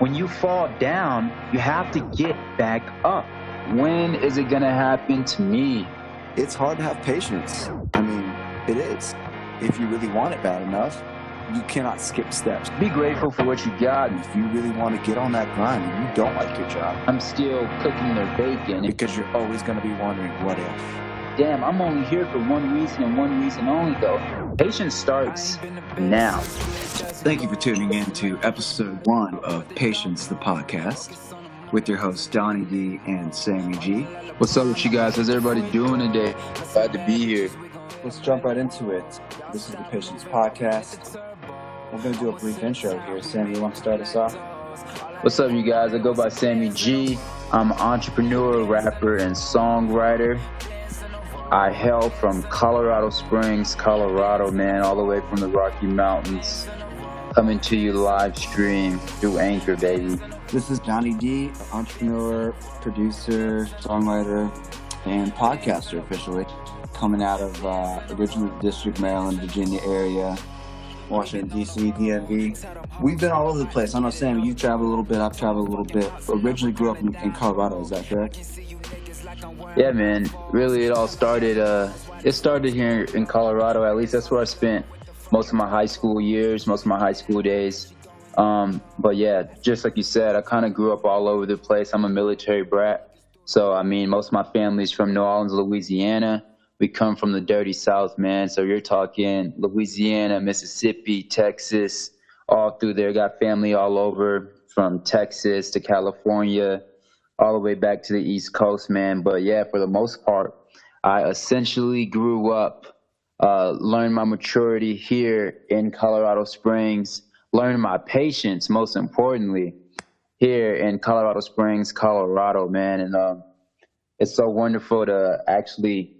when you fall down, you have to get back up. When is it going to happen to me? It's hard to have patience. I mean, it is. If you really want it bad enough, you cannot skip steps. Be grateful for what you got. If you really want to get on that grind and you don't like your job, I'm still cooking their bacon. Because you're always going to be wondering, what if? Damn, I'm only here for one reason and one reason only, though. Patience starts now. Thank you for tuning in to episode 1 of Patience, the podcast, with your hosts, Donny D and Sammie G. What's up with you guys? How's everybody doing today? Glad to be here. Let's jump right into it. This is the Patience podcast. We're going to do a brief intro here. Sammie, you want to start us off? What's up, you guys? I go by Sammie G. I'm an entrepreneur, rapper, and songwriter. I hail from Colorado Springs, Colorado, man, all the way from the Rocky Mountains. Coming to you live stream through Anchor, baby. This is Donny D, entrepreneur, producer, songwriter, and podcaster officially. Coming out of originally District, Maryland, Virginia area, Washington, D.C., DMV. We've been all over the place. I know, Sammie, you've traveled a little bit. I've traveled a little bit. Originally grew up in Colorado. Is that correct? Yeah, man. Really, it all started. It started here in Colorado. At least that's where I spent most of my high school years, most of my high school days. But yeah, just like you said, I kind of grew up all over the place. I'm a military brat. So, I mean, most of my family's from New Orleans, Louisiana. We come from the dirty South, man. So you're talking Louisiana, Mississippi, Texas, all through there. Got family all over, from Texas to California, all the way back to the East Coast, man. But yeah, for the most part, I essentially grew up, learned my maturity here in Colorado Springs, learned my patience, most importantly, here in Colorado Springs, Colorado, man. And it's so wonderful to actually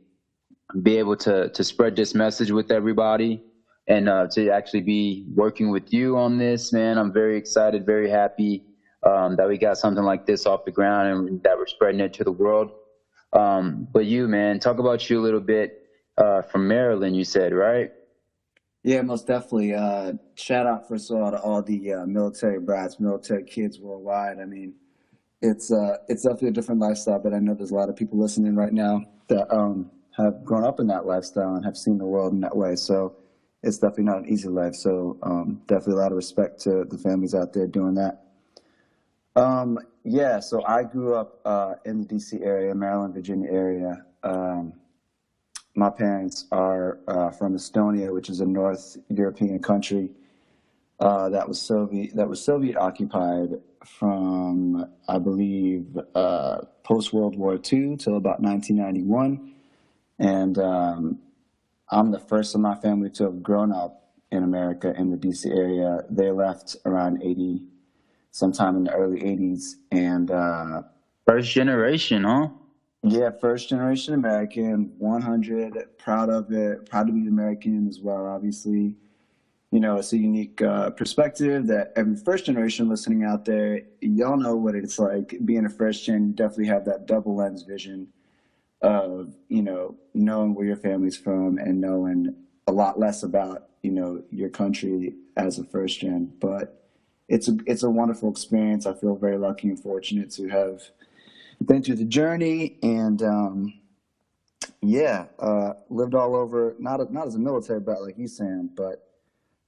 be able to spread this message with everybody and to actually be working with you on this, man. I'm very excited, very happy that we got something like this off the ground and that we're spreading it to the world. But you, man, talk about you a little bit from Maryland, you said, right? Yeah, most definitely. Shout out first of all to all the military brats, military kids worldwide. I mean, it's definitely a different lifestyle, but I know there's a lot of people listening right now that have grown up in that lifestyle and have seen the world in that way. So it's definitely not an easy life. So definitely a lot of respect to the families out there doing that. Yeah, so I grew up in the D.C. area, Maryland, Virginia area. My parents are from Estonia, which is a North European country that was Soviet occupied from, I believe, post World War II till about 1991. And I'm the first of my family to have grown up in America in the D.C. area. They left around 80, sometime in the early 80s. And First generation, huh? yeah, first generation American, 100, proud of it, proud to be American as well, obviously. You know, it's a unique perspective that every first generation listening out there, y'all know what it's like. Being a first gen, you definitely have that double lens vision of, you know, knowing where your family's from and knowing a lot less about, you know, your country as a first gen. But it's a wonderful experience. I feel very lucky and fortunate to have been through the journey and lived all over, not as a military brat like you, Sam, but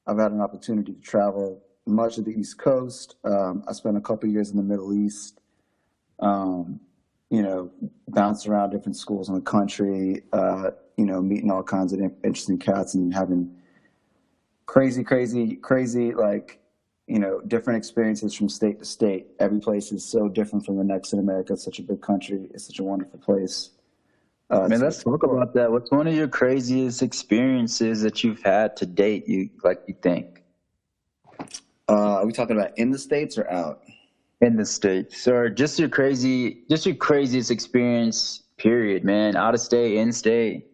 I've had an opportunity to travel much of the East Coast. I spent a couple of years in the Middle East. You know, bounced around different schools in the country, you know, meeting all kinds of interesting cats and having crazy, like, you know, different experiences from state to state. Every place is so different from the next in America. It's such a big country. It's such a wonderful place. Man, let's talk about that. What's one of your craziest experiences that you've had to date, you think? Are we talking about in the States or out? In the States, or just your craziest experience, period, man. Out of state, in state.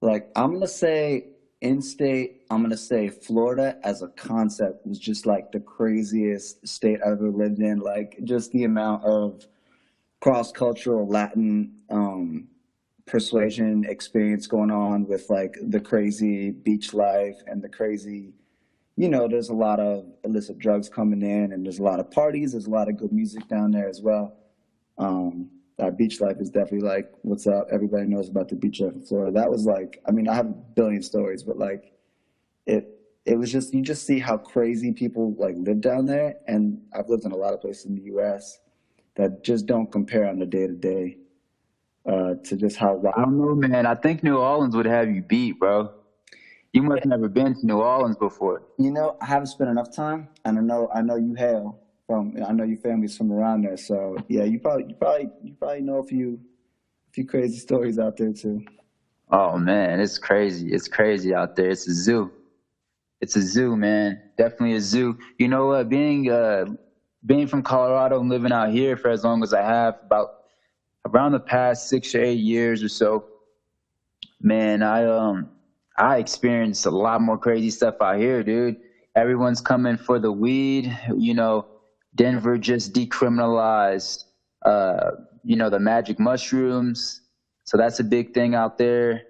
Like, I'm going to say in state, I'm going to say Florida as a concept was just like the craziest state I've ever lived in. Like, just the amount of cross-cultural Latin persuasion experience going on with like the crazy beach life and the crazy, there's a lot of illicit drugs coming in, and there's a lot of parties. There's a lot of good music down there as well. Our beach life is definitely like, what's up? Everybody knows about the beach life in Florida. That was like, I mean, I have a billion stories, but like it was just, you just see how crazy people like live down there. And I've lived in a lot of places in the U.S. that just don't compare on the day to day to just how wild. I don't know, man. I think New Orleans would have you beat, bro. You must have never been to New Orleans before. I haven't spent enough time, and I know you hail from. I know your family's from around there, so yeah, you probably know a few crazy stories out there too. Oh man, it's crazy. It's crazy out there. It's a zoo. It's a zoo, man. Definitely a zoo. You know what? Being from Colorado and living out here for as long as I have, about around the past 6 or 8 years or so, man, I experienced a lot more crazy stuff out here, dude. Everyone's coming for the weed. Denver just decriminalized, the magic mushrooms. So that's a big thing out there.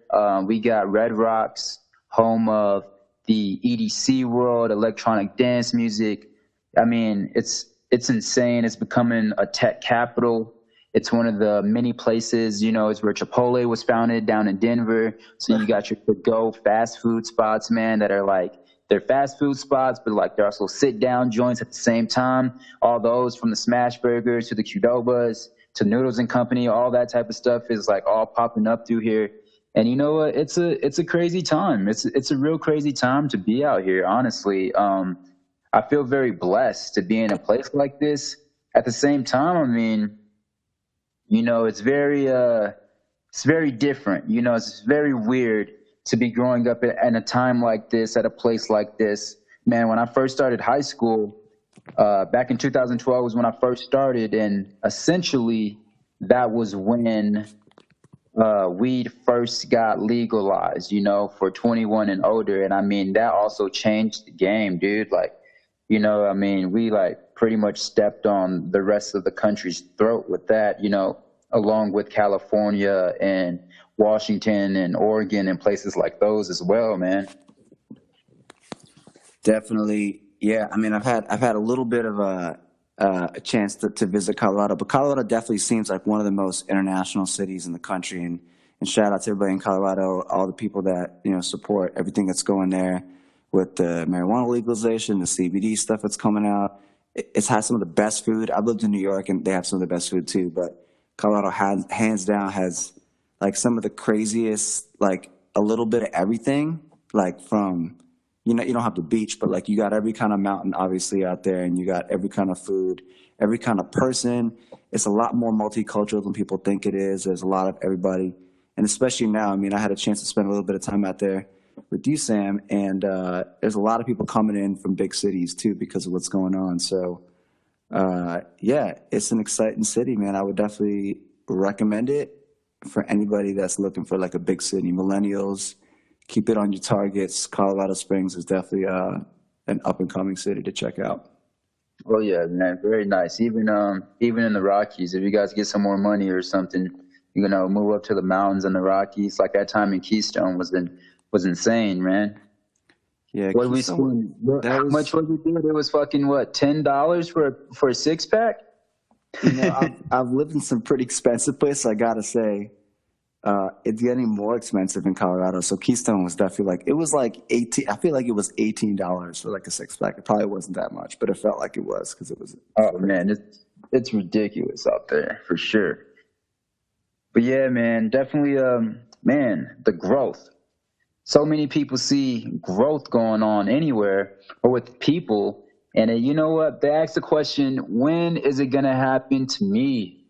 We got Red Rocks, home of the EDC world, electronic dance music. I mean, it's insane. It's becoming a tech capital. It's one of the many places, it's where Chipotle was founded down in Denver. So you got your to-go fast food spots, man, that are like, they're fast food spots, but like they're also sit-down joints at the same time. All those from the smash burgers to the Qdobas to Noodles and Company, all that type of stuff is like all popping up through here. And you know what? It's a crazy time. It's a real crazy time to be out here, honestly. I feel very blessed to be in a place like this. At the same time, I mean, it's very different. It's very weird to be growing up in a time like this, at a place like this. Man, when I first started high school, back in 2012 was when I first started, and essentially that was when weed first got legalized, for 21 and older. And I mean, that also changed the game, dude. Like, I mean, we like pretty much stepped on the rest of the country's throat with that, along with California and Washington and Oregon and places like those as well, man. Definitely, yeah. I mean, I've had a little bit of a chance to visit Colorado, but Colorado definitely seems like one of the most international cities in the country. And shout out to everybody in Colorado, all the people that support everything that's going there with the marijuana legalization, the CBD stuff that's coming out. It's had some of the best food. I've lived in New York, and they have some of the best food too. But Colorado hands down has like some of the craziest, like a little bit of everything, like from, you don't have the beach, but like you got every kind of mountain obviously out there, and you got every kind of food, every kind of person. It's a lot more multicultural than people think it is. There's a lot of everybody. And especially now, I mean, I had a chance to spend a little bit of time out there with you, Sam, and there's a lot of people coming in from big cities too because of what's going on. So yeah, it's an exciting city, man. I would definitely recommend it for anybody that's looking for like a big city. Millennials, keep it on your targets. Colorado Springs is definitely an up and coming city to check out. Oh yeah, man, very nice. Even in the Rockies, if you guys get some more money or something, move up to the mountains in the Rockies. Like that time in Keystone was insane, man. Yeah, what did we spend? How much was it? Dude? It was fucking what, $10 for a 6-pack? I've lived in some pretty expensive places. I gotta say, it's getting more expensive in Colorado. So Keystone was definitely like, it was like 18. I feel like it was $18 for like a 6-pack. It probably wasn't that much, but it felt like it was because it was. Oh man, it's ridiculous out there for sure. But yeah, man, definitely, man, the growth. So many people see growth going on anywhere or with people. And you know what? They ask the question, when is it going to happen to me?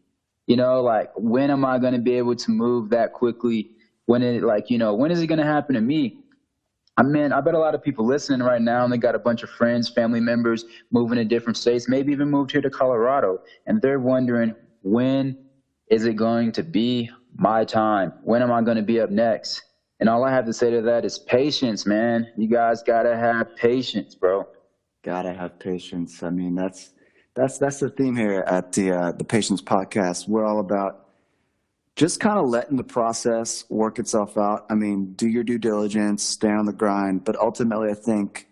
Like, when am I going to be able to move that quickly? When is it going to happen to me? I mean, I bet a lot of people listening right now, and they got a bunch of friends, family members moving to different states, maybe even moved here to Colorado. And they're wondering, when is it going to be my time? When am I going to be up next? And all I have to say to that is patience, man. You guys got to have patience, bro. Gotta have patience. I mean, that's the theme here at the Patience Podcast. We're all about just kind of letting the process work itself out. I mean, do your due diligence, stay on the grind. But ultimately, I think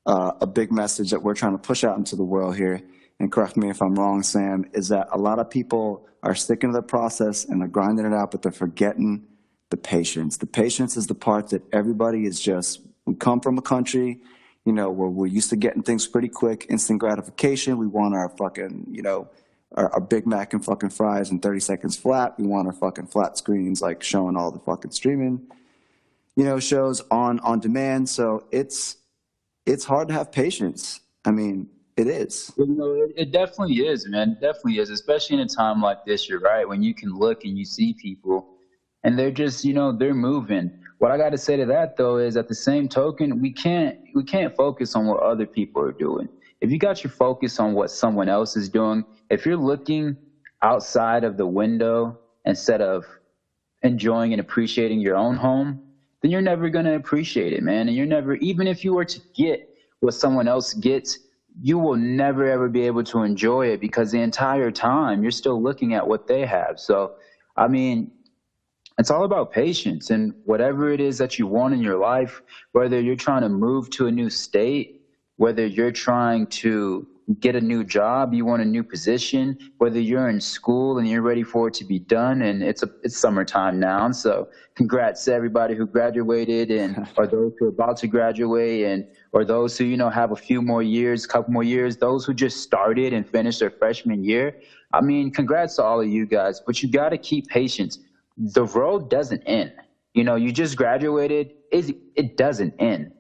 a big message that we're trying to push out into the world here, and correct me if I'm wrong, Sam, is that a lot of people are sticking to the process and they're grinding it out, but they're forgetting the patience. The patience is the part that everybody is just, we come from a country, you know, where we're used to getting things pretty quick, instant gratification. We want our fucking, you know, our Big Mac and fucking fries in 30 seconds flat. We want our fucking flat screens, like showing all the fucking streaming, you know, shows on demand. So it's hard to have patience. I mean, it is. You know, it definitely is, man. It definitely is, especially in a time like this, you're right, when you can look and you see people and they're just, you know, they're moving. What I got to say to that, though, is at the same token, we can't focus on what other people are doing. If you got your focus on what someone else is doing, if you're looking outside of the window instead of enjoying and appreciating your own home, then you're never going to appreciate it, man. And you're never, even if you were to get what someone else gets, you will never, ever be able to enjoy it because the entire time you're still looking at what they have. So, I mean, it's all about patience and whatever it is that you want in your life, whether you're trying to move to a new state, whether you're trying to get a new job, you want a new position, whether you're in school and you're ready for it to be done, and it's summertime now, and so congrats to everybody who graduated and or those who are about to graduate and or those who, you know, have a few more years, couple more years, those who just started and finished their freshman year. I mean, congrats to all of you guys, but you got to keep patience. The road doesn't end. You know, you just graduated, it doesn't end.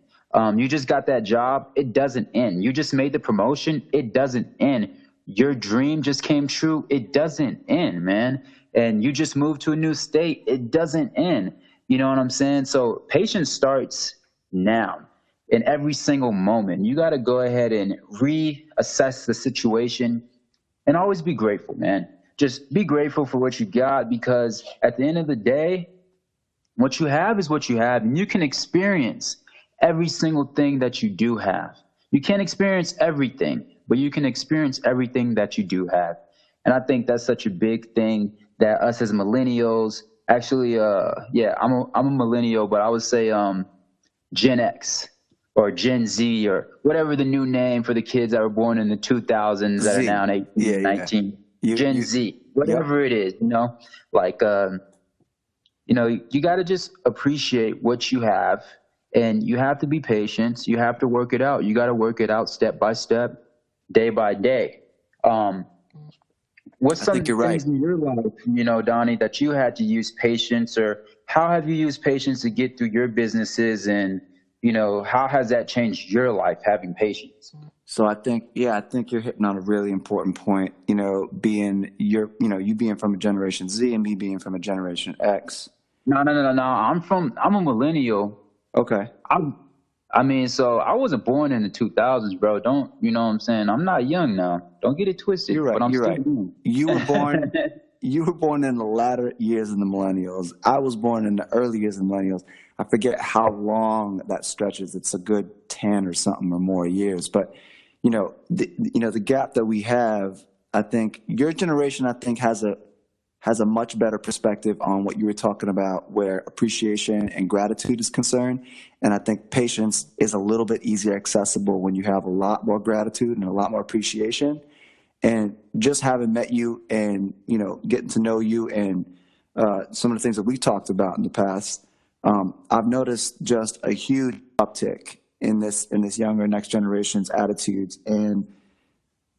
You just got that job, it doesn't end. You just made the promotion, it doesn't end. Your dream just came true, it doesn't end, man. And you just moved to a new state, it doesn't end. You know what I'm saying? So patience starts now in every single moment. You got to go ahead and reassess the situation and always be grateful, man. Just be grateful for what you got, because at the end of the day, what you have is what you have, and you can experience every single thing that you do have. You can't experience everything, but you can experience everything that you do have. And I think that's such a big thing that us as millennials, actually, I'm a millennial, but I would say Gen X or Gen Z or whatever the new name for the kids that were born in the 2000s that are now 18, 19. Gen Z, whatever it is, you know, like, you know, you got to just appreciate what you have, and you have to be patient. You have to work it out. You got to work it out step by step, day by day. What's some things in your life, you know, Donny, that you had to use patience, or how have you used patience to get through your businesses, and, you know, how has that changed your life, having patience? So I think you're hitting on a really important point, you know, you being from a Generation Z and me being from a Generation X. No. I'm a millennial. Okay. I mean, so I wasn't born in the 2000s, bro. Don't, you know what I'm saying? I'm not young now. Don't get it twisted. You're right. But I'm you're still right. young. You were born in the latter years of the millennials. I was born in the early years of the millennials. I forget how long that stretches. It's a good 10 or something or more years. But, you know, the gap that we have, I think your generation, has a much better perspective on what you were talking about, where appreciation and gratitude is concerned. And I think patience is a little bit easier accessible when you have a lot more gratitude and a lot more appreciation. And just having met you and, you know, getting to know you and some of the things that we talked about in the past, I've noticed just a huge uptick in this younger next generation's attitudes and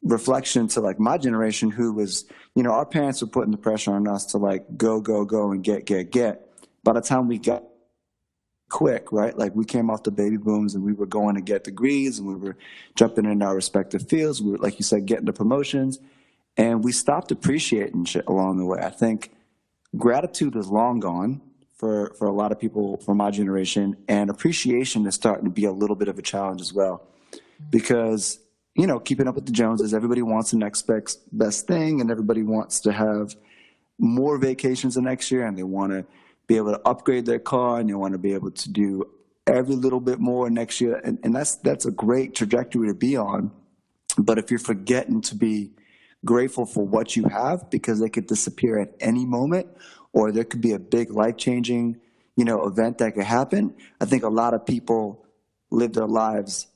reflection to like my generation, who was, you know, our parents were putting the pressure on us to like go and get. By the time we got quick, right? Like we came off the baby booms and we were going to get degrees and we were jumping in our respective fields. We were, like you said, getting the promotions, and we stopped appreciating shit along the way. I think gratitude is long gone for a lot of people from my generation, and appreciation is starting to be a little bit of a challenge as well, because, you know, keeping up with the Joneses, everybody wants the next best thing, and everybody wants to have more vacations the next year, and they want to be able to upgrade their car, and they want to be able to do every little bit more next year. And that's a great trajectory to be on. But if you're forgetting to be grateful for what you have, because they could disappear at any moment, or there could be a big life-changing, you know, event that could happen, I think a lot of people live their lives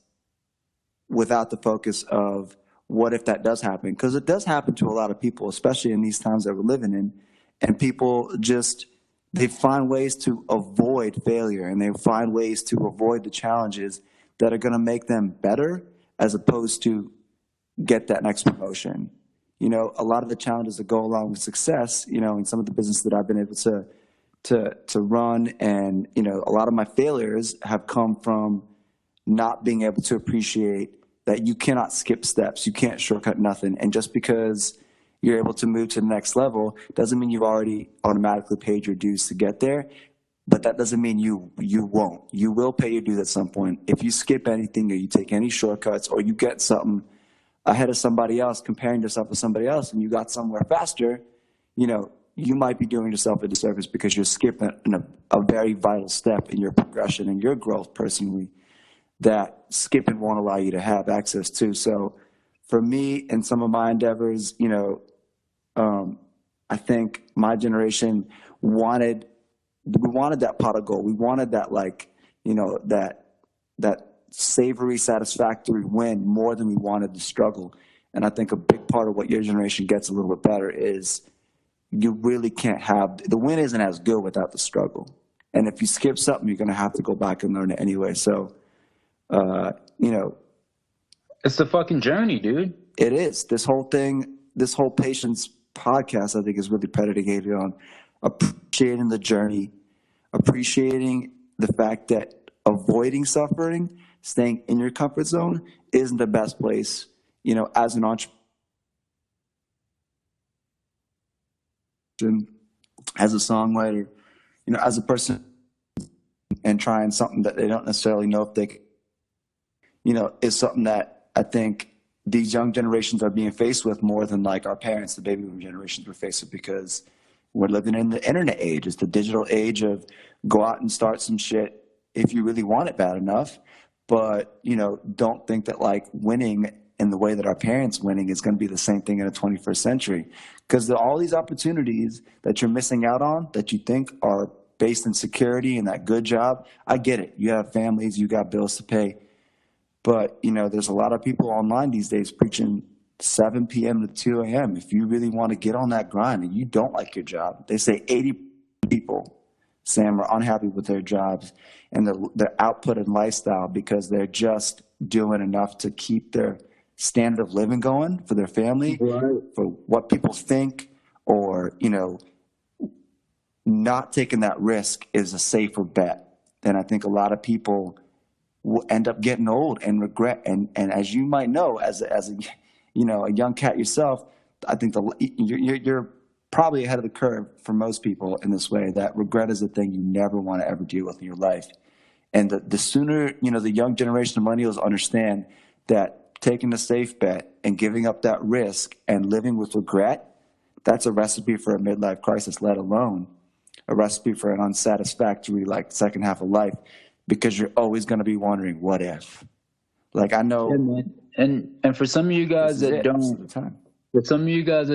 without the focus of what if that does happen? Because it does happen to a lot of people, especially in these times that we're living in. And people just, they find ways to avoid failure, and they find ways to avoid the challenges that are going to make them better as opposed to get that next promotion. You know, a lot of the challenges that go along with success, you know, in some of the business that I've been able to run, and, you know, a lot of my failures have come from not being able to appreciate that you cannot skip steps, you can't shortcut nothing. And just because you're able to move to the next level doesn't mean you've already automatically paid your dues to get there. But that doesn't mean you won't. You will pay your dues at some point. If you skip anything, or you take any shortcuts, or you get something ahead of somebody else, comparing yourself with somebody else, and you got somewhere faster, you know, you might be doing yourself a disservice because you're skipping a very vital step in your progression and your growth personally that skipping won't allow you to have access to. So for me and some of my endeavors, you know, I think my generation wanted that pot of gold. We wanted that, like, you know, that savory, satisfactory win more than we wanted the struggle. And I think a big part of what your generation gets a little bit better is you really can't have, the win isn't as good without the struggle. And if you skip something, you're going to have to go back and learn it anyway. So, you know, it's the fucking journey, dude. It is. This whole thing, this whole Patience podcast, I think, is really predicated on appreciating the journey, appreciating the fact that avoiding suffering, staying in your comfort zone isn't the best place, you know, as an entrepreneur, as a songwriter, you know, as a person, and trying something that they don't necessarily know if they, you know, is something that I think these young generations are being faced with more than like our parents, the baby boom generations, were faced with, because we're living in the internet age. It's the digital age of go out and start some shit if you really want it bad enough. But, you know, don't think that like winning in the way that our parents winning is going to be the same thing in the 21st century. Because there are all these opportunities that you're missing out on that you think are based in security and that good job. I get it. You have families, you got bills to pay. But, you know, there's a lot of people online these days preaching 7 p.m. to 2 a.m. If you really want to get on that grind and you don't like your job, they say 80 people, Sam, are unhappy with their jobs and their output and lifestyle because they're just doing enough to keep their standard of living going for their family, right, for what people think, or, you know, not taking that risk is a safer bet. And I think a lot of people will end up getting old and regret. And as you might know, as a you know, a young cat yourself, I think you're probably ahead of the curve for most people in this way, that regret is a thing you never want to ever deal with in your life. And the sooner, you know, the young generation of millennials understand that taking a safe bet and giving up that risk and living with regret, that's a recipe for a midlife crisis, let alone a recipe for an unsatisfactory, like, second half of life, because you're always going to be wondering, what if? Like, I know. Yeah, man. And for some of you guys that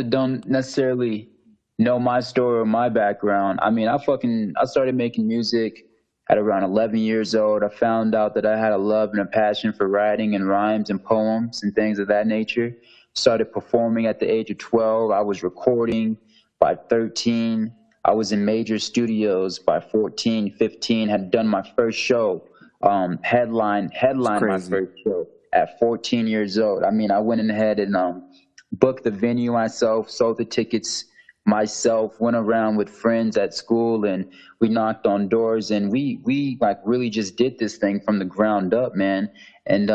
don't necessarily know my story or my background, I mean, I started making music at around 11 years old. I found out that I had a love and a passion for writing and rhymes and poems and things of that nature. Started performing at the age of 12. I was recording by 13. I was in major studios by 14, 15, had done my first show, headline my first show at 14 years old. I mean, I went ahead and booked the venue myself, sold the tickets myself, went around with friends at school, and we knocked on doors, and we like really just did this thing from the ground up, man. And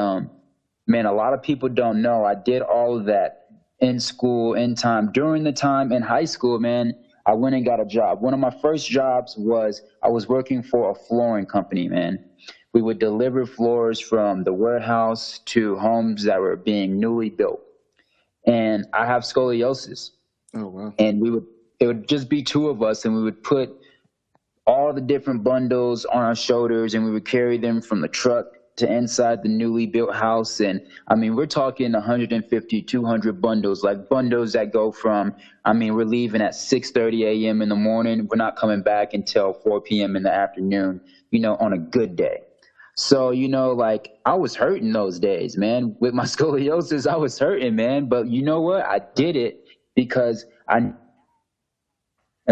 man, a lot of people don't know I did all of that in school, in time, during the time in high school, man. I went and got a job. One of my first jobs was I was working for a flooring company, man. We would deliver floors from the warehouse to homes that were being newly built. And I have scoliosis. Oh, wow. And it would just be two of us, and we would put all the different bundles on our shoulders, and we would carry them from the truck to inside the newly built house. And I mean, we're talking 150, 200 bundles, like bundles that go from, I mean, we're leaving at 6:30 a.m. in the morning. We're not coming back until 4 p.m. in the afternoon, you know, on a good day. So, you know, like I was hurting those days, man. With my scoliosis, I was hurting, man. But you know what? I did it because in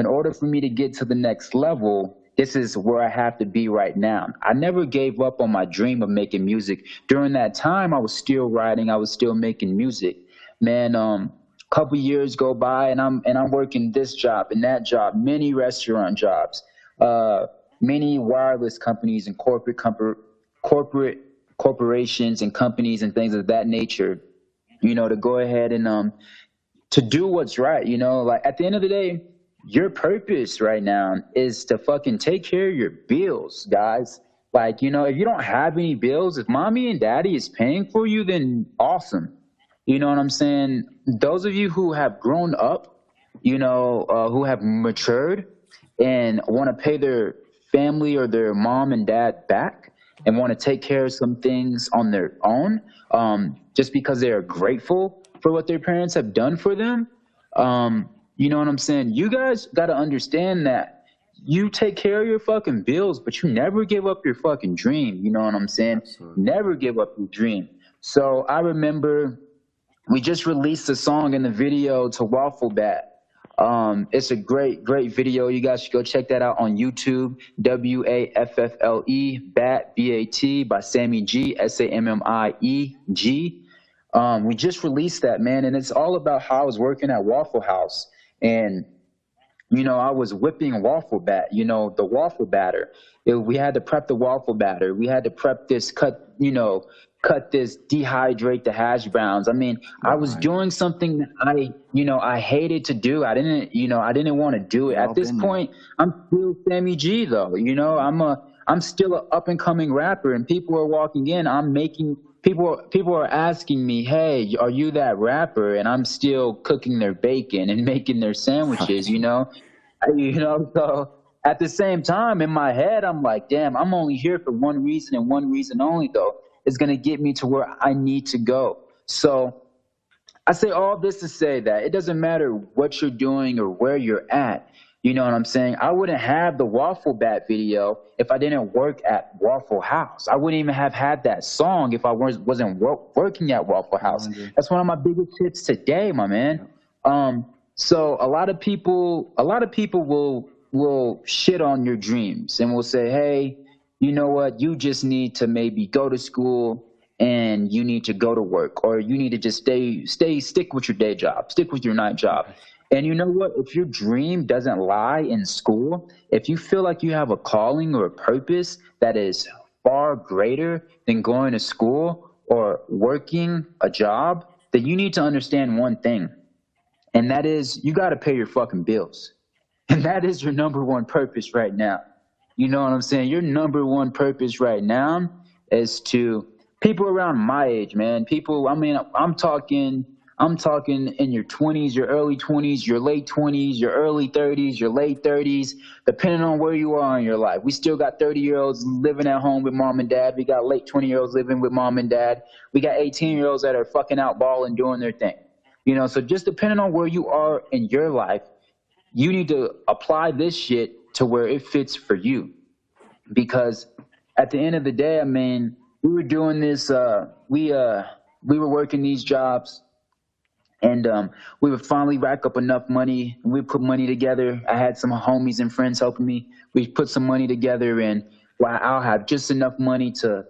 order for me to get to the next level, this is where I have to be right now. I never gave up on my dream of making music. During that time, I was still writing, I was still making music. Man, couple years go by and I'm working this job and that job, many restaurant jobs, uh, many wireless companies and corporate corporations and companies and things of that nature, you know, to go ahead and to do what's right, you know, like at the end of the day, your purpose right now is to fucking take care of your bills, guys. Like, you know, if you don't have any bills, if mommy and daddy is paying for you, then awesome. You know what I'm saying? Those of you who have grown up, you know, who have matured and want to pay their family or their mom and dad back and want to take care of some things on their own, just because they are grateful for what their parents have done for them. You know what I'm saying? You guys got to understand that you take care of your fucking bills, but you never give up your fucking dream. You know what I'm saying? Absolutely. Never give up your dream. So I remember we just released a song in the video to Waffle Bat. It's a great video. You guys should go check that out on YouTube. WAFFLE Bat BAT by Sammie G, SAMMIEG. We just released that, man, and it's all about how I was working at Waffle House, and you know, I was whipping waffle bat, you know, the waffle batter. We had to prep the waffle batter. We had to prep this, cut this, dehydrate the hash browns. I mean, I was doing something that I hated to do. I didn't want to do it. At this point, I'm still Sammie G though. You know, I'm still an up and coming rapper, and people are walking in. People are asking me, hey, are you that rapper? And I'm still cooking their bacon and making their sandwiches, you know? So at the same time, in my head, I'm like, damn, I'm only here for one reason and one reason only, though. It's going to get me to where I need to go. So I say all this to say that it doesn't matter what you're doing or where you're at. You know what I'm saying? I wouldn't have the Waffle Bat video if I didn't work at Waffle House. I wouldn't even have had that song if I wasn't working at Waffle House. That's one of my biggest hits today, my man. So a lot of people will shit on your dreams and will say, hey, you know what? You just need to maybe go to school and you need to go to work, or you need to just stick with your day job, stick with your night job. And you know what? If your dream doesn't lie in school, if you feel like you have a calling or a purpose that is far greater than going to school or working a job, then you need to understand one thing. And that is, you got to pay your fucking bills. And that is your number one purpose right now. You know what I'm saying? Your number one purpose right now is to people around my age, man. People, I mean, I'm talking in your 20s, your early 20s, your late 20s, your early 30s, your late 30s, depending on where you are in your life. We still got 30-year-olds living at home with mom and dad. We got late 20-year-olds living with mom and dad. We got 18-year-olds that are fucking out balling, doing their thing. You know, so just depending on where you are in your life, you need to apply this shit to where it fits for you. Because at the end of the day, I mean, we were doing this, we were working these jobs, and we would finally rack up enough money. We put money together. I had some homies and friends helping me. We put some money together, and I'll have just enough money to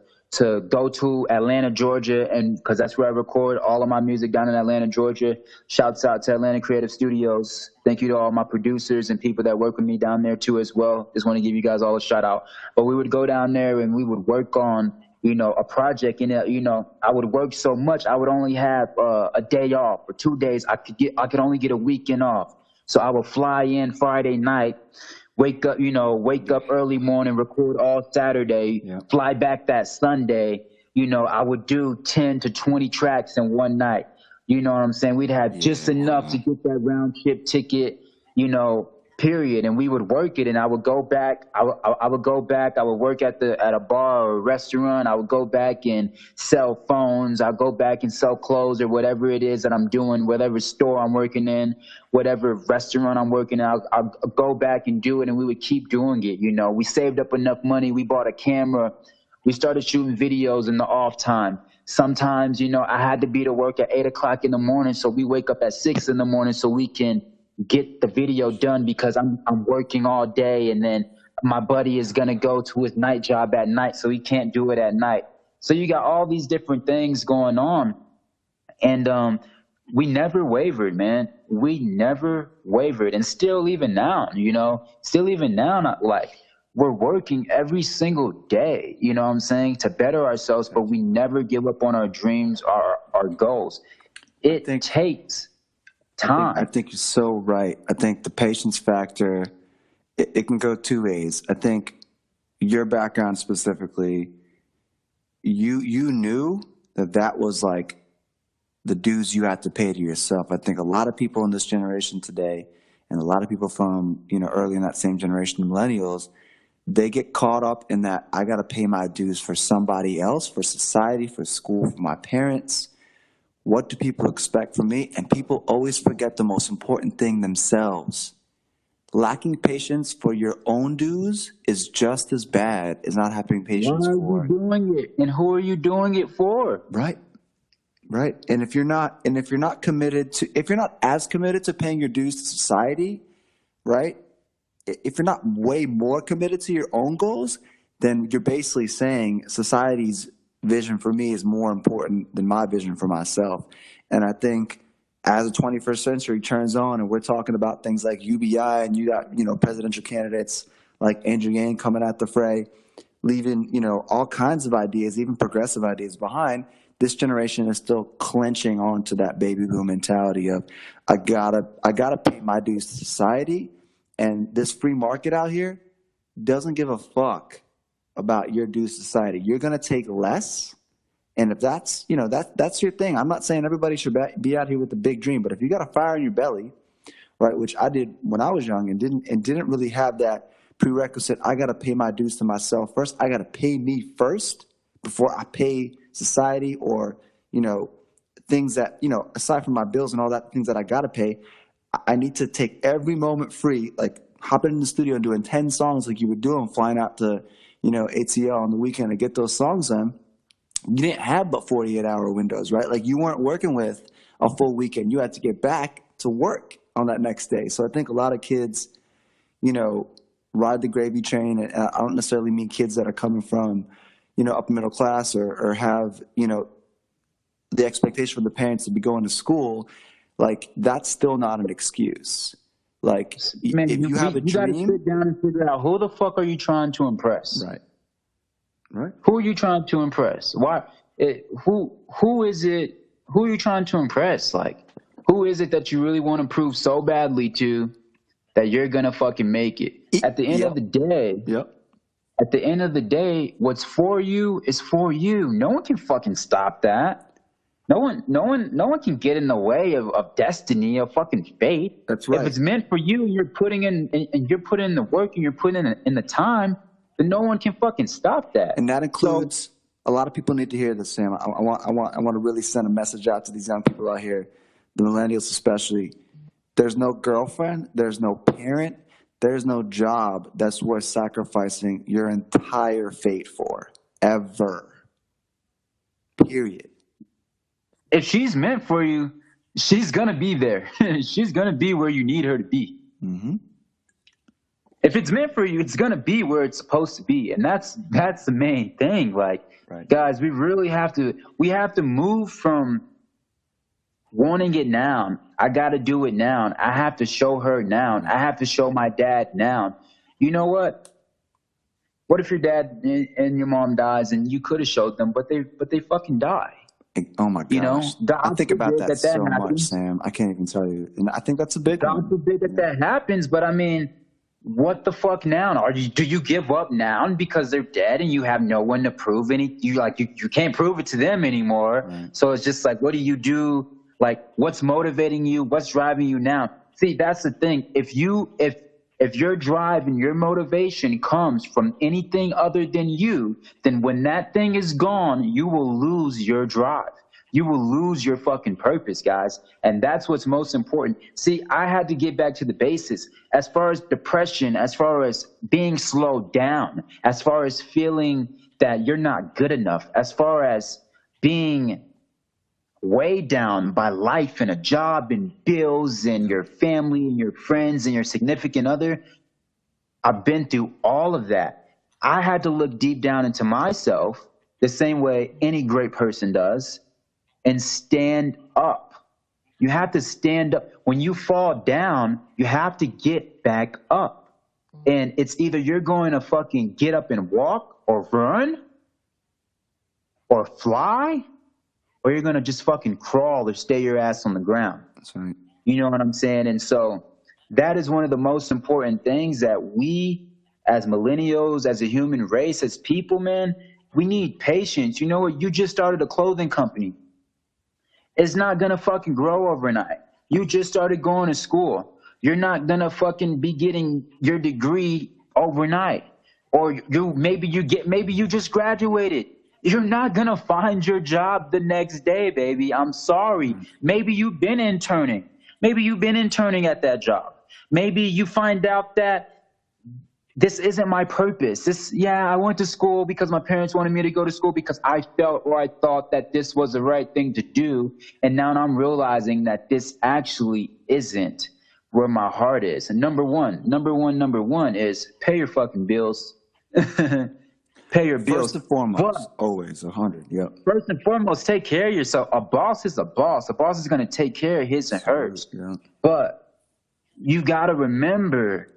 go to Atlanta, Georgia, and because that's where I record all of my music, down in Atlanta, Georgia. Shouts out to Atlanta Creative Studios. Thank you to all my producers and people that work with me down there too as well. Just want to give you guys all a shout out. But we would go down there and we would work on, you know, a project, and you know, I would work so much I would only have a day off, or 2 days. I could only get a weekend off. So I would fly in Friday night, wake up early morning, record all Saturday, fly back that Sunday. You know, I would do 10 to 20 tracks in one night. You know what I'm saying? We'd have just enough to get that round trip ticket, you know, period. And we would work it, and I would go back. I would go back. I would work at a bar or a restaurant. I would go back and sell phones. I'll go back and sell clothes or whatever it is that I'm doing, whatever store I'm working in, whatever restaurant I'm working in. I'll go back and do it, and we would keep doing it. You know, we saved up enough money. We bought a camera. We started shooting videos in the off time. Sometimes, you know, I had to be to work at 8 o'clock in the morning, so we wake up at 6 in the morning so we can get the video done because I'm working all day, and then my buddy is gonna go to his night job at night, so he can't do it at night. So you got all these different things going on, and we never wavered, man. We never wavered, and still even now, you know, like, we're working every single day, you know what I'm saying, to better ourselves, but we never give up on our dreams, our goals. It takes time. I think you're so right. I think the patience factor, it can go two ways. I think your background specifically, you knew that was like the dues you had to pay to yourself. I think a lot of people in this generation today, and a lot of people from, you know, early in that same generation, the millennials, they get caught up in that I got to pay my dues for somebody else, for society, for school, for my parents. What do people expect from me? And people always forget the most important thing themselves. Lacking patience for your own dues is just as bad as not having patience for. Why are you doing it? And who are you doing it for? Right. Right. And if you're not committed to, if you're not as committed to paying your dues to society, right? If you're not way more committed to your own goals, then you're basically saying society's vision for me is more important than my vision for myself. And I think as the 21st century turns on and we're talking about things like UBI, and you got, you know, presidential candidates like Andrew Yang coming at the fray, leaving, you know, all kinds of ideas, even progressive ideas behind, this generation is still clenching on to that baby boom mentality of I gotta pay my dues to society. And this free market out here doesn't give a fuck about your due society. You're going to take less. And if that's, you know, that's your thing. I'm not saying everybody should be out here with a big dream, but if you got a fire in your belly, right, which I did when I was young and didn't really have that prerequisite, I got to pay my dues to myself first. I got to pay me first before I pay society or, you know, things that, you know, aside from my bills and all that, things that I got to pay. I need to take every moment free, like hopping in the studio and doing 10 songs like you were doing, flying out to, you know, ATL on the weekend to get those songs done. You didn't have but 48-hour windows, right? Like you weren't working with a full weekend. You had to get back to work on that next day. So I think a lot of kids, you know, ride the gravy train. And I don't necessarily mean kids that are coming from, you know, upper middle class or have, you know, the expectation from the parents to be going to school. Like, that's still not an excuse. Like, man, if you have a dream, you got to sit down and figure out who the fuck are you trying to impress? Right. Right. Who are you trying to impress? Why? Who is it? Who are you trying to impress? Like, who is it that you really want to prove so badly to that you're gonna fucking make it? At the end of the day. Yep. At the end of the day, what's for you is for you. No one can fucking stop that. No one can get in the way of destiny, of fucking fate. That's right. If it's meant for you, you're putting in and you're putting in the work and you're putting in the time, then no one can fucking stop that. And that includes a lot of people need to hear this, Sam. I want to really send a message out to these young people out here, the millennials especially. There's no girlfriend, there's no parent, there's no job that's worth sacrificing your entire fate for, ever. Period. If she's meant for you, she's going to be there. She's going to be where you need her to be. Mm-hmm. If it's meant for you, it's going to be where it's supposed to be. And that's the main thing. Like, right. Guys, we really have to move from wanting it now. I got to do it now. I have to show her now. I have to show my dad now. You know what? What if your dad and your mom dies and you could have showed them, but they fucking die? Oh my gosh. You know, I think about that so much, Sam. I can't even tell you. And I think that's a big one. God forbid that happens, but I mean, what the fuck now? Do you give up now because they're dead and you have no one to prove you can't prove it to them anymore. Right. So it's just like, what do you do? Like, what's motivating you? What's driving you now? See, that's the thing. If your drive and your motivation comes from anything other than you, then when that thing is gone, you will lose your drive. You will lose your fucking purpose, guys. And that's what's most important. See, I had to get back to the basics. As far as depression, as far as being slowed down, as far as feeling that you're not good enough, as far as being weighed down by life and a job and bills and your family and your friends and your significant other, I've been through all of that. I had to look deep down into myself the same way any great person does and stand up. You have to stand up. When you fall down, you have to get back up. And it's either you're going to fucking get up and walk or run or fly, or you're going to just fucking crawl or stay your ass on the ground. That's right. You know what I'm saying? And so that is one of the most important things that we as millennials, as a human race, as people, man, we need patience. You know what? You just started a clothing company. It's not going to fucking grow overnight. You just started going to school. You're not going to fucking be getting your degree overnight. Or maybe you just graduated. You're not going to find your job the next day, baby. I'm sorry. Maybe you've been interning. Maybe you've been interning at that job. Maybe you find out that this isn't my purpose. I went to school because my parents wanted me to go to school because I felt or I thought that this was the right thing to do. And now I'm realizing that this actually isn't where my heart is. And number one is pay your fucking bills. Pay your bills. First and foremost, always 100. Yep. First and foremost, take care of yourself. A boss is a boss. A boss is going to take care of his and hers. Yeah. But you got to remember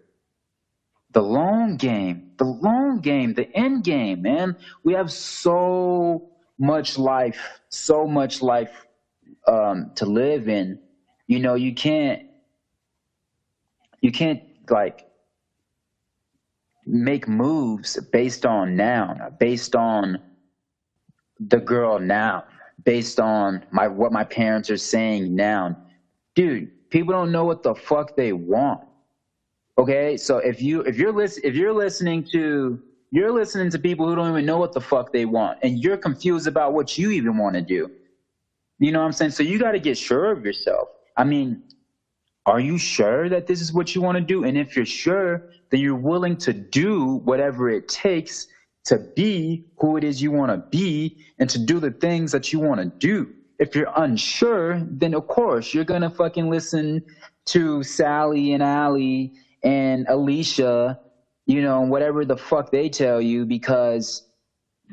the long game, the end game, man. We have so much life to live in. You know, you can't like make moves based on now, based on the girl now, based on what my parents are saying now. Dude, people don't know what the fuck they want. Okay, so if you're listening to people who don't even know what the fuck they want, and you're confused about what you even want to do, you know what I'm saying? So you got to get sure of yourself. I mean, are you sure that this is what you want to do? And if you're sure, then you're willing to do whatever it takes to be who it is you want to be and to do the things that you want to do. If you're unsure, then of course you're going to fucking listen to Sally and Allie and Alicia, you know, whatever the fuck they tell you, because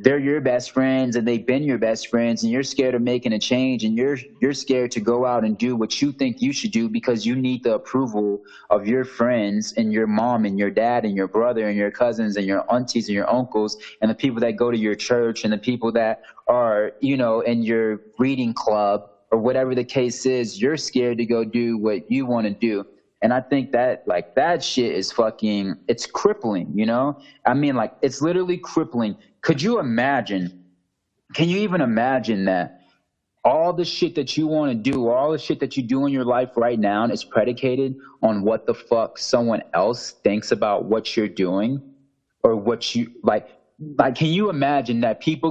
they're your best friends and they've been your best friends, and you're scared of making a change, and you're scared to go out and do what you think you should do because you need the approval of your friends and your mom and your dad and your brother and your cousins and your aunties and your uncles and the people that go to your church and the people that are, you know, in your reading club or whatever the case is. You're scared to go do what you want to do. And I think that, like, that shit is fucking, it's crippling, you know? I mean, like, it's literally crippling. Could you imagine, can you even imagine that all the shit that you want to do, all the shit that you do in your life right now is predicated on what the fuck someone else thinks about what you're doing or what you, like, can you imagine that people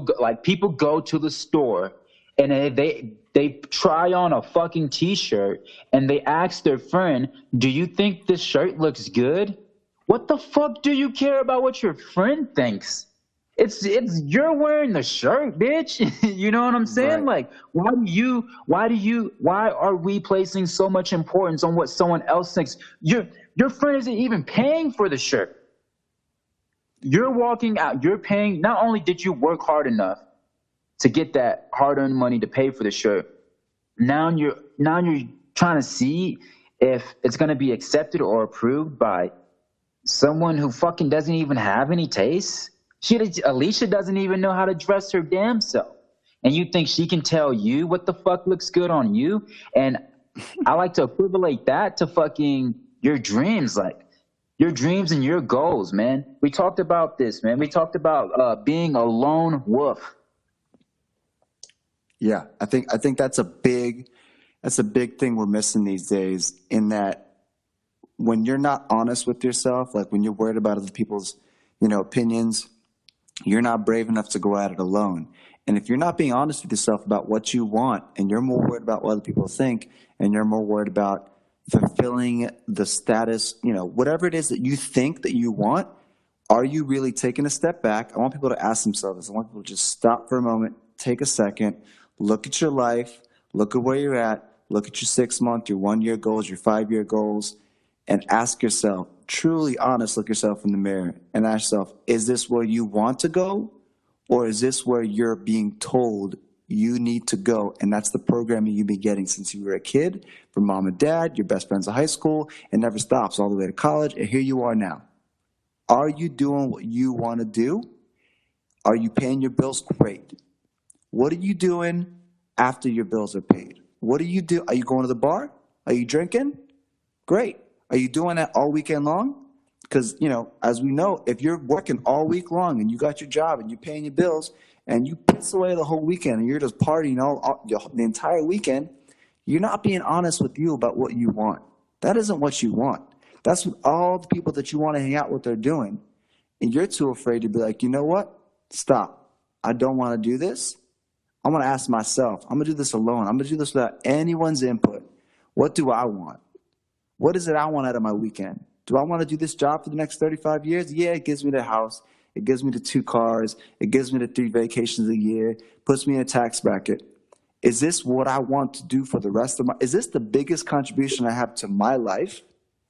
go to the store and they try on a fucking t-shirt and they ask their friend, do you think this shirt looks good? What the fuck do you care about what your friend thinks? It's you're wearing the shirt, bitch. You know what I'm saying? Right. Like, why are we placing so much importance on what someone else thinks? Your friend isn't even paying for the shirt. You're walking out, you're paying. Not only did you work hard enough to get that hard-earned money to pay for the shirt, now you're trying to see if it's going to be accepted or approved by someone who fucking doesn't even have any taste. Alicia doesn't even know how to dress her damn self, and you think she can tell you what the fuck looks good on you? And I like to equivalent that to fucking your dreams, like your dreams and your goals, man. We talked about this, man. We talked about being a lone wolf. Yeah, I think that's a big thing we're missing these days, in that when you're not honest with yourself, like when you're worried about other people's, you know, opinions, you're not brave enough to go at it alone. And if you're not being honest with yourself about what you want, and you're more worried about what other people think, and you're more worried about fulfilling the status, whatever it is that you think that you want, are you really taking a step back? I want people to ask themselves this. I want people to just stop for a moment, take a second, look at your life, look at where you're at, look at your 6-month, your 1-year goals, your 5-year goals, and ask yourself, truly honest, look yourself in the mirror and ask yourself, is this where you want to go? Or is this where you're being told you need to go? And that's the programming you've been getting since you were a kid, from mom and dad, your best friends in high school, and never stops all the way to college, and here you are now. Are you doing what you want to do? Are you paying your bills? Great. What are you doing after your bills are paid? What do you do? Are you going to the bar? Are you drinking? Great. Are you doing that all weekend long? Because, as we know, if you're working all week long and you got your job and you're paying your bills and you piss away the whole weekend and you're just partying the entire weekend, you're not being honest with you about what you want. That isn't what you want. That's what all the people that you want to hang out with are doing. And you're too afraid to be like, you know what? Stop. I don't want to do this. I'm going to ask myself. I'm going to do this alone. I'm going to do this without anyone's input. What do I want? What is it I want out of my weekend? Do I want to do this job for the next 35 years? Yeah, it gives me the house. It gives me the 2 cars. It gives me the 3 vacations a year. Puts me in a tax bracket. Is this what I want to do for the rest of my... Is this the biggest contribution I have to my life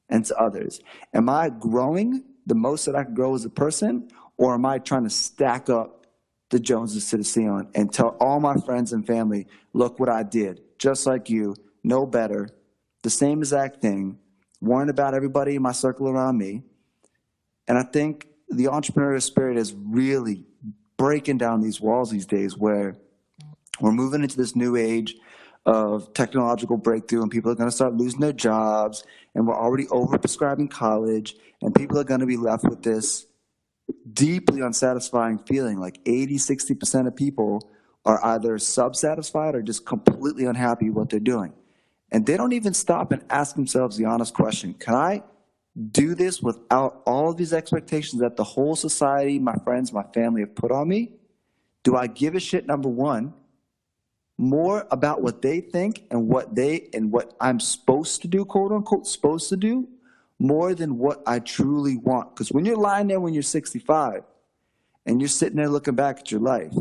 and to others? Am I growing the most that I can grow as a person? Or am I trying to stack up the Joneses to the ceiling and tell all my friends and family, look what I did, just like you, no better, the same exact thing, worrying about everybody in my circle around me. And I think the entrepreneurial spirit is really breaking down these walls these days, where we're moving into this new age of technological breakthrough, and people are going to start losing their jobs, and we're already overprescribing college, and people are going to be left with this deeply unsatisfying feeling. Like 80-60% of people are either subsatisfied or just completely unhappy with what they're doing. And they don't even stop and ask themselves the honest question, can I do this without all of these expectations that the whole society, my friends, my family have put on me? Do I give a shit, number one, more about what they think and what I'm supposed to do, quote unquote, supposed to do, more than what I truly want? Because when you're lying there when you're 65 and you're sitting there looking back at your life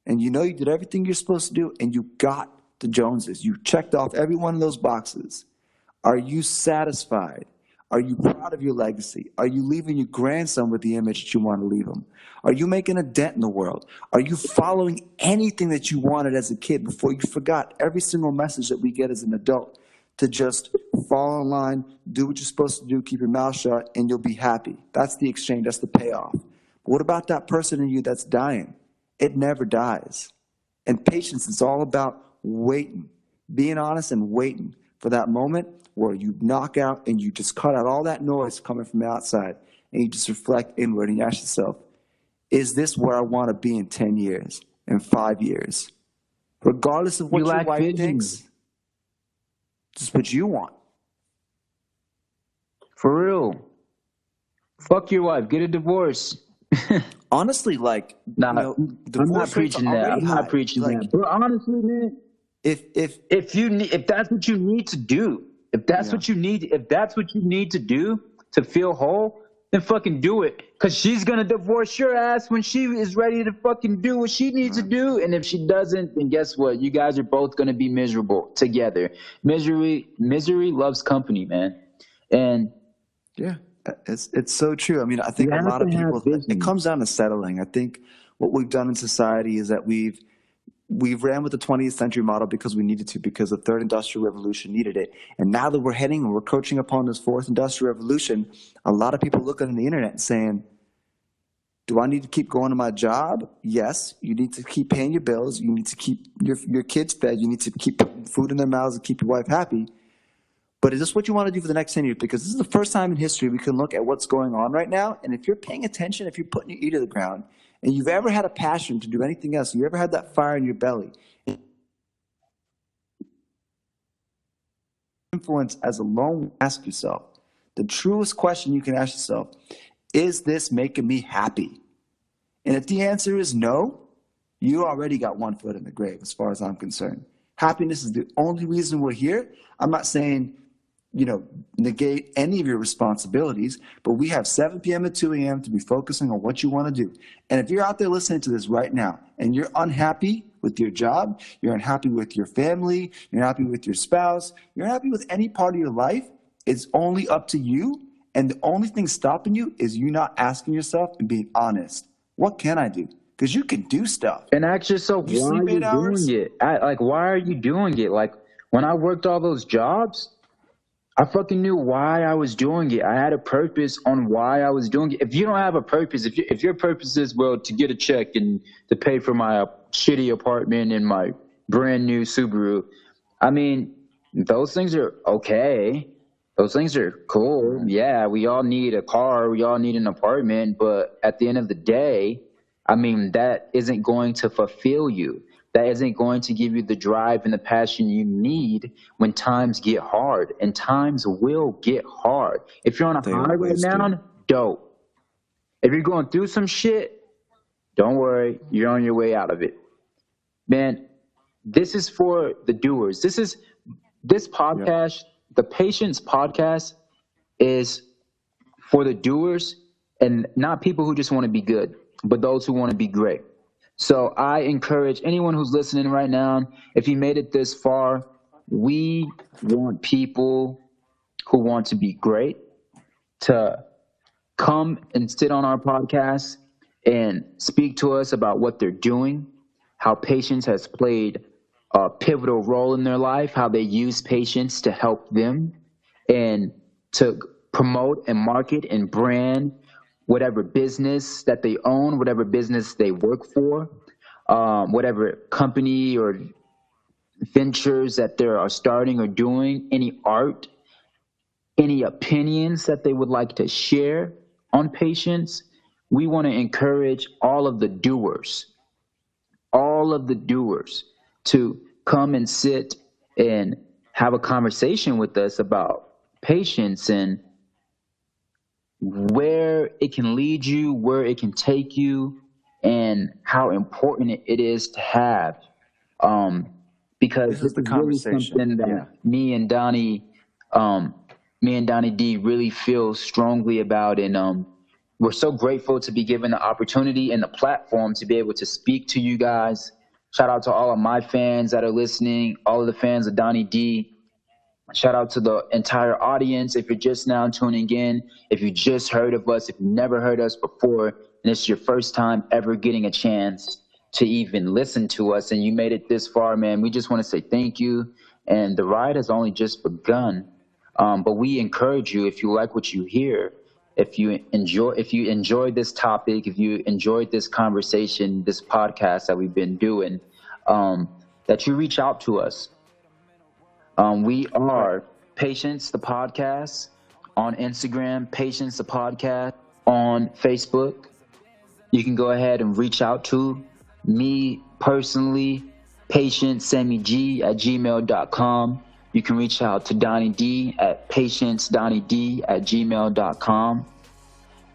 and you know you did everything you're supposed to do and you got the Joneses, you checked off every one of those boxes, are you satisfied? Are you proud of your legacy? Are you leaving your grandson with the image that you want to leave him? Are you making a dent in the world? Are you following anything that you wanted as a kid before you forgot every single message that we get as an adult to just fall in line, do what you're supposed to do, keep your mouth shut, and you'll be happy? That's the exchange. That's the payoff. But what about that person in you that's dying? It never dies. And patience is all about waiting, being honest and waiting for that moment where you knock out and you just cut out all that noise coming from the outside and you just reflect inward and you ask yourself, is this where I want to be in 10 years, in 5 years? Regardless of what your wife thinks, just what you want. For real. Fuck your wife. Get a divorce. Honestly, like, I'm not preaching that. I'm not preaching that. But honestly, man, if that's what you need to do, if that's what you need to do to feel whole, then fucking do it. Because she's going to divorce your ass when she is ready to fucking do what she needs to do. And if she doesn't, then guess what? You guys are both going to be miserable together. Misery loves company, man. And yeah, it's so true. I mean, I think a lot of people, it comes down to settling. I think what we've done in society is that we've ran with the 20th century model because we needed to, because the third industrial revolution needed it. And now that we're coaching upon this fourth industrial revolution, a lot of people look on the internet and saying, do I need to keep going to my job? Yes. You need to keep paying your bills. You need to keep your kids fed. You need to keep putting food in their mouths and keep your wife happy. But is this what you want to do for the next 10 years? Because this is the first time in history we can look at what's going on right now. And if you're paying attention, if you're putting your ear to the ground, and you've ever had a passion to do anything else, you ever had that fire in your belly, influence as alone, ask yourself, the truest question you can ask yourself, is this making me happy? And if the answer is no, you already got one foot in the grave as far as I'm concerned. Happiness is the only reason we're here. I'm not saying, negate any of your responsibilities, but we have 7 p.m. and 2 a.m. to be focusing on what you want to do. And if you're out there listening to this right now and you're unhappy with your job, you're unhappy with your family, you're unhappy with your spouse, you're unhappy with any part of your life, it's only up to you. And the only thing stopping you is you not asking yourself and being honest. What can I do? Because you can do stuff. And ask yourself, why are you doing it? Why are you doing it? Like, when I worked all those jobs, I fucking knew why I was doing it. I had a purpose on why I was doing it. If you don't have a purpose, if your purpose is, well, to get a check and to pay for my shitty apartment and my brand new Subaru, I mean, those things are okay. Those things are cool. Yeah, we all need a car. We all need an apartment. But at the end of the day, I mean, that isn't going to fulfill you. That isn't going to give you the drive and the passion you need when times get hard. And times will get hard. If you're on a high right now, dope. If you're going through some shit, don't worry. You're on your way out of it. Man, this is for the doers. This podcast, the Patience Podcast, is for the doers and not people who just want to be good, but those who want to be great. So I encourage anyone who's listening right now, if you made it this far, we want people who want to be great to come and sit on our podcast and speak to us about what they're doing, how Patience has played a pivotal role in their life, how they use Patience to help them and to promote and market and brand whatever business that they own, whatever business they work for, whatever company or ventures that they are starting or doing, any art, any opinions that they would like to share on Patience. We want to encourage all of the doers to come and sit and have a conversation with us about Patience and where it can lead you, where it can take you, and how important it is to have. Because this is really something that me and Donny D really feel strongly about, and we're so grateful to be given the opportunity and the platform to be able to speak to you guys. Shout out to all of my fans that are listening, all of the fans of Donny D. Shout out to the entire audience. If you're just now tuning in, if you just heard of us, if you never heard us before, and it's your first time ever getting a chance to even listen to us, and you made it this far, man, we just want to say thank you. And the ride has only just begun. But we encourage you, if you like what you hear, if you enjoyed this topic, if you enjoyed this conversation, this podcast that we've been doing, that you reach out to us. We are Patience the Podcast on Instagram, Patience the Podcast on Facebook. You can go ahead and reach out to me personally, PatienceSammieG at gmail.com. You can reach out to Donny D at PatienceDonnyD at gmail.com.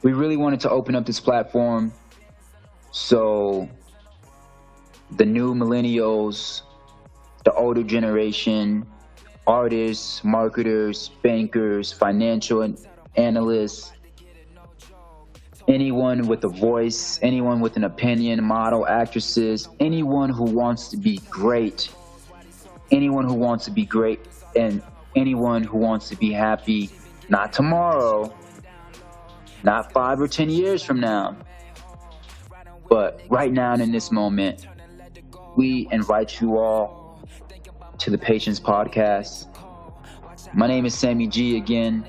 We really wanted to open up this platform so the new millennials, the older generation, artists, marketers, bankers, financial analysts, anyone with a voice, anyone with an opinion, model, actresses, anyone who wants to be great, and anyone who wants to be happy, not tomorrow, not 5 or 10 years from now, but right now and in this moment. We invite you all to the Patience Podcast. My name is Sammie G again,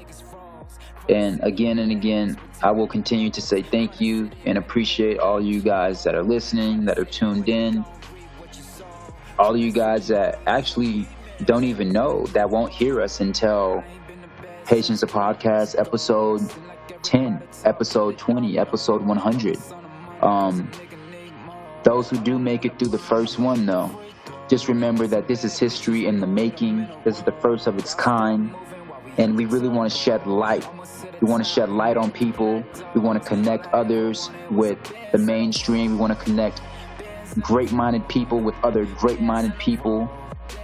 and again, I will continue to say thank you and appreciate all you guys that are listening, that are tuned in, all of you guys that actually don't even know, that won't hear us until Patience the Podcast episode 10, episode 20, episode 100. Those who do make it through the first one, though, just remember that this is history in the making. This is the first of its kind. and we really want to shed light. We want to shed light on people. We want to connect others with the mainstream. We want to connect great-minded people with other great-minded people,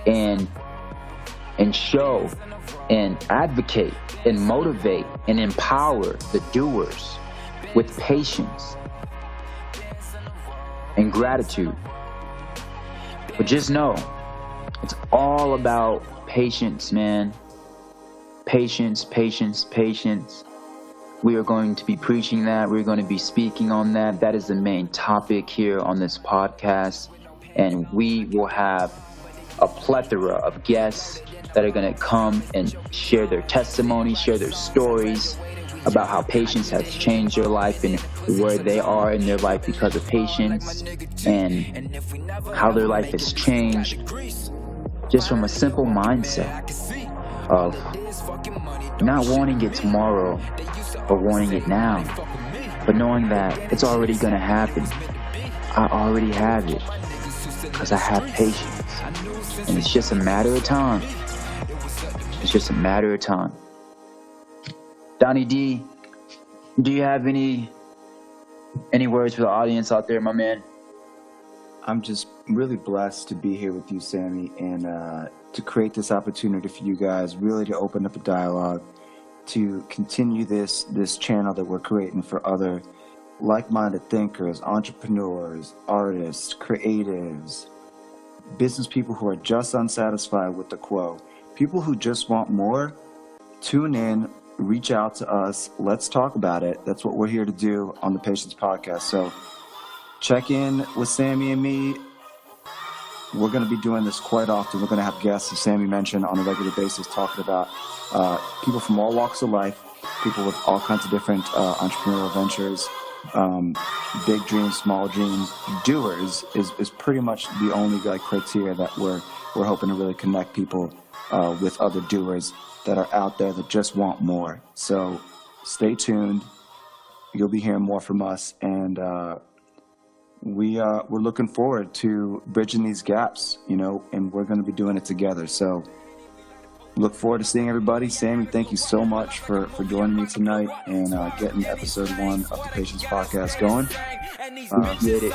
and show and advocate and motivate and empower the doers with patience and gratitude. But just know, it's all about patience, man. Patience, patience, patience. We are going to be preaching that. We're going to be speaking on that. That is the main topic here on this podcast. And we will have a plethora of guests that are going to come and share their testimony, share their stories about how patience has changed their life and where they are in their life because of patience, and how their life has changed just from a simple mindset of not wanting it tomorrow or wanting it now, but knowing that it's already going to happen. I already have it because I have patience, and it's just a matter of time. It's just a matter of time. Donny D, do you have any words for the audience out there, my man? I'm just really blessed to be here with you, Sammie, and to create this opportunity for you guys, really to open up a dialogue, to continue this channel that we're creating for other like-minded thinkers, entrepreneurs, artists, creatives, business people who are just unsatisfied with the quo, people who just want more. Tune in, reach out to us, let's talk about it. That's what we're here to do on the Patience Podcast. So check in with Sammie and me. We're going to be doing this quite often. We're going to have guests, as Sammie mentioned, on a regular basis, talking about people from all walks of life, people with all kinds of different entrepreneurial ventures, big dreams, small dreams. Doers is pretty much the only criteria that we're hoping to really connect people with other doers that are out there that just want more. So stay tuned. You'll be hearing more from us, and we're looking forward to bridging these gaps, and we're going to be doing it together. So look forward to seeing everybody. Sammie, thank you so much for joining me tonight and getting episode 1 of the Patience Podcast going. Appreciate it.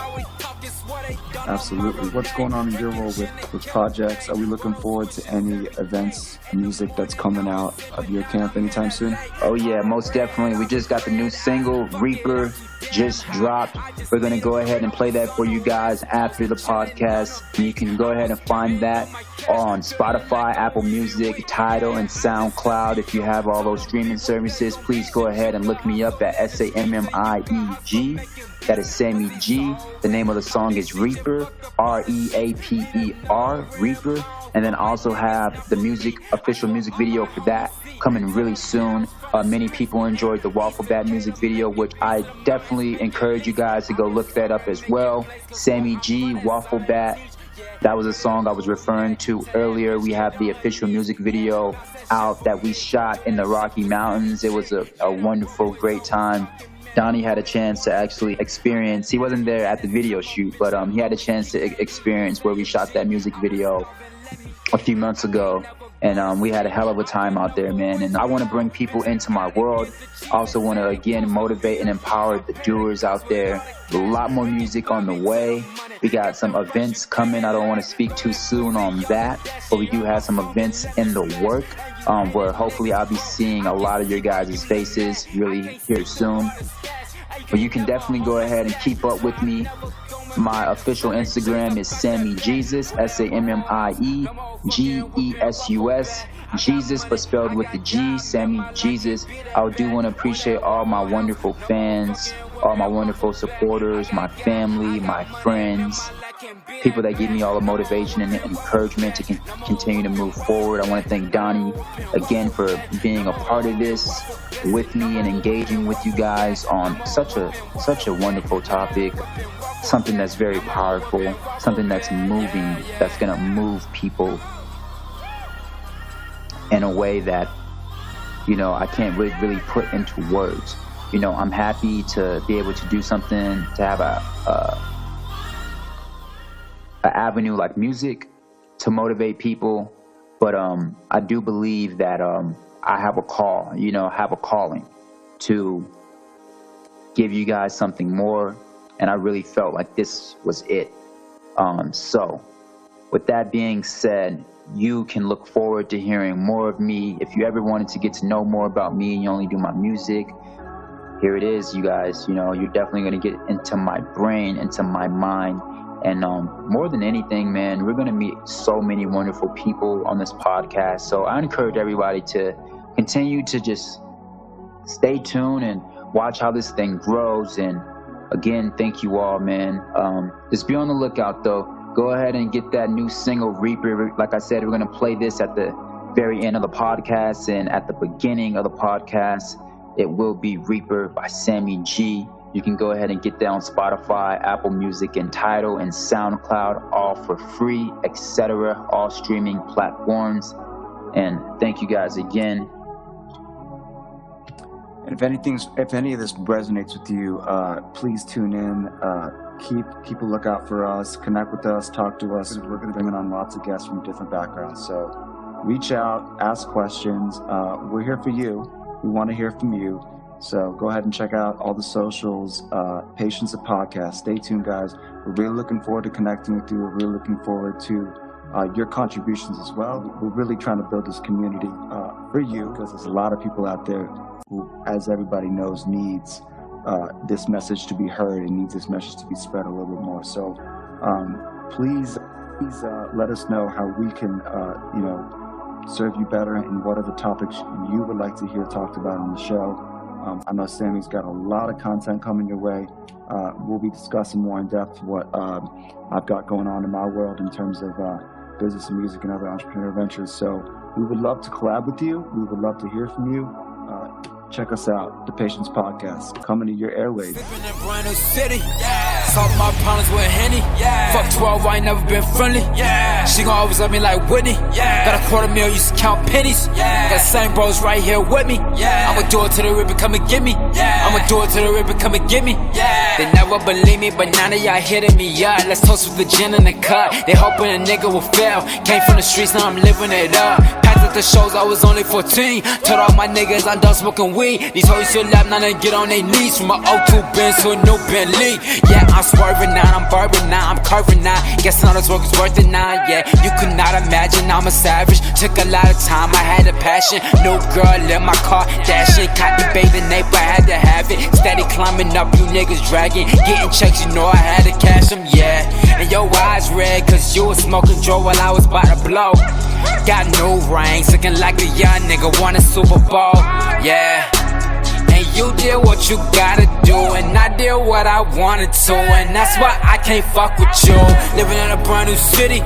Absolutely. What's going on in your world with projects? Are we looking forward to any events, music that's coming out of your camp anytime soon? Oh yeah, most definitely. We just got the new single, Reaper, just dropped. We're going to go ahead and play that for you guys after the podcast. You can go ahead and find that on Spotify, Apple Music, Tidal, and SoundCloud. If you have all those streaming services, please go ahead and look me up at SAMMIEG. That is Sammie G. The name of the song is Reaper, R-E-A-P-E-R, Reaper. And then also have the official music video for that coming really soon. Many people enjoyed the Waffle Bat music video, which I definitely encourage you guys to go look that up as well. Sammie G, Waffle Bat. That was a song I was referring to earlier. We have the official music video out that we shot in the Rocky Mountains. It was a wonderful, great time. Donny had a chance to actually experience, he wasn't there at the video shoot, but he had a chance to experience where we shot that music video a few months ago. And we had a hell of a time out there, man. And I want to bring people into my world. I also want to, again, motivate and empower the doers out there. A lot more music on the way. We got some events coming. I don't want to speak too soon on that, but we do have some events in the work where hopefully I'll be seeing a lot of your guys' faces really here soon. But you can definitely go ahead and keep up with me. My official Instagram is Sammie Jesus, SAMMIEGESUS, Jesus, but spelled with the G, Sammie Jesus. I do want to appreciate all my wonderful fans, all my wonderful supporters, my family, my friends, people that give me all the motivation and encouragement to continue to move forward. I want to thank Donny again for being a part of this with me and engaging with you guys on such a wonderful topic. Something that's very powerful, something that's moving, that's going to move people in a way that, I can't really put into words. I'm happy to be able to do something, to have a avenue like music to motivate people, But I do believe that I have a call, have a calling to give you guys something more. And I really felt like this was it. So with that being said, you can look forward to hearing more of me. If you ever wanted to get to know more about me and you only do my music, here it is, you guys. You're definitely going to get into my brain, into my mind. And more than anything, man, we're going to meet so many wonderful people on this podcast. So I encourage everybody to continue to just stay tuned and watch how this thing grows. And again, thank you all, man. Just be on the lookout, though. Go ahead and get that new single, Reaper. Like I said, we're going to play this at the very end of the podcast, and at the beginning of the podcast, it will be Reaper by SammieG. You can go ahead and get that on Spotify, Apple Music, and Tidal, and SoundCloud, all for free, etc., all streaming platforms. And thank you guys again. And if any of this resonates with you, please tune in. Keep a lookout for us. Connect with us. Talk to us. We're going to bring on lots of guests from different backgrounds. So reach out, ask questions. We're here for you. We want to hear from you. So go ahead and check out all the socials. Patience the podcast. Stay tuned, guys. We're really looking forward to connecting with you. We're really looking forward to your contributions as well. We're really trying to build this community for you, because there's a lot of people out there who, as everybody knows, needs this message to be heard and needs this message to be spread a little bit more. So please let us know how we can serve you better, and what are the topics you would like to hear talked about on the show. I know Sammie's got a lot of content coming your way. We'll be discussing more in depth what I've got going on in my world in terms of business and music and other entrepreneurial ventures. So we would love to collab with you. We would love to hear from you. Check us out, the Patience Podcast, coming to your airwaves. Living in brand new city, solve my problems with Henny. Fuck 12, I ain't never been friendly. She gon' always love me like Whitney. Got $250,000, used to count pennies. Got the same bros right here with me. I'ma do it to the ribbon, come and get me. I'ma do it to the ribbon, come and get me. They never believe me, but now that y'all hitting me up. Let's toast with the gin and the cut. They hoping a nigga will fail. Came from the streets, now I'm living it up. Packed at the shows, I was only 14. Told all my niggas I'm done smoking weed. These hoes should laugh, now they get on their knees. From a 02 Benz to a new Bentley. Yeah, I'm swerving now, I'm bourbon now, I'm curving now. Guess all this work is worth it now, yeah. You could not imagine, I'm a savage. Took a lot of time, I had a passion. New girl in my car, dashing. Caught the bathing ape, I had to have it. Steady climbing up, you niggas dragging. Getting checks, you know I had to cash them, yeah. And your eyes red, cause you was smoking Joe while I was about to blow. Got new rings, looking like a young nigga won a Super Bowl, yeah. And you did what you gotta do, and I did what I wanted to, and that's why I can't fuck with you. Living in a brand new city,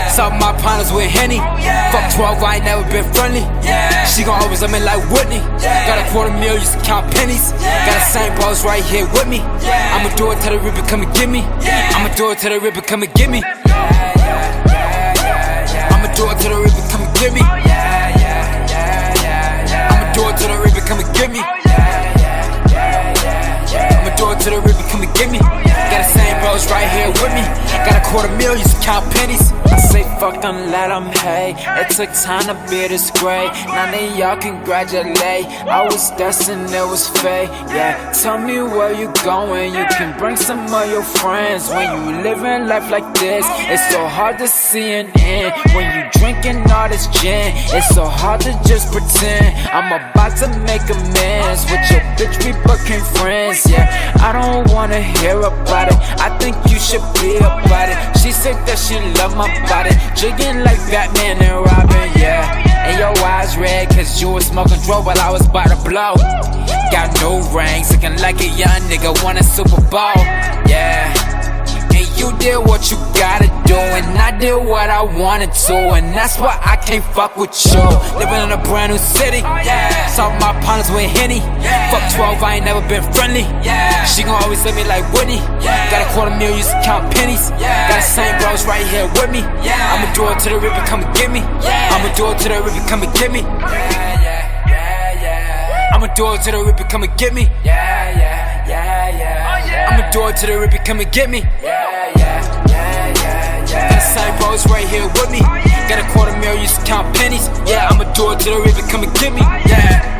solve my problems with Henny. Fuck 12, I ain't never been friendly. She gon' always love me like Whitney. Got $250,000, used to count pennies. Got the same bros right here with me. I'ma do it till the ribbon come and get me. I'ma do it till the ribbon come and get me. I'ma do it till the ribbon come and get me. I'ma do it till the ribbon come and get me. I'ma do it till the ribbon come and get me. Got the same bros right here with me. Got $250,000, used to count pennies. I say fuck them, let them hate. It took time to be this great. Now that y'all congratulate. I was destined, it was fate. Yeah, tell me where you going. You can bring some of your friends. When you living life like this, it's so hard to see an end. When you drinking all this gin, it's so hard to just pretend. I'm about to make amends with your bitch, we became friends. Yeah, I don't wanna hear about it. I think you should be about it. She said that she love my body, jigging like Batman and Robin, yeah. And your eyes red, cause you was smoking dope while I was about to blow. Got new rings, looking like a young nigga won a Super Bowl, yeah. And you did what you gotta do, and I did what I wanted to, and that's why I can't fuck with you. Living in a brand new city, solve my problems with Henny. Fuck 12, I ain't never been friendly. She gon' always love me like Whitney. Got $250,000, used to count pennies. Got the same bros right here with me. I'ma do it till the ribbon come and get me. I'ma do it till the ribbon come and get me. I'ma do it till the ribbon come and get me. I'ma do it till the ribbon come and get me. Got the same bros right here with me. Got a $250,000, used to count pennies. Yeah, I'ma do it till the river come and get me. Yeah.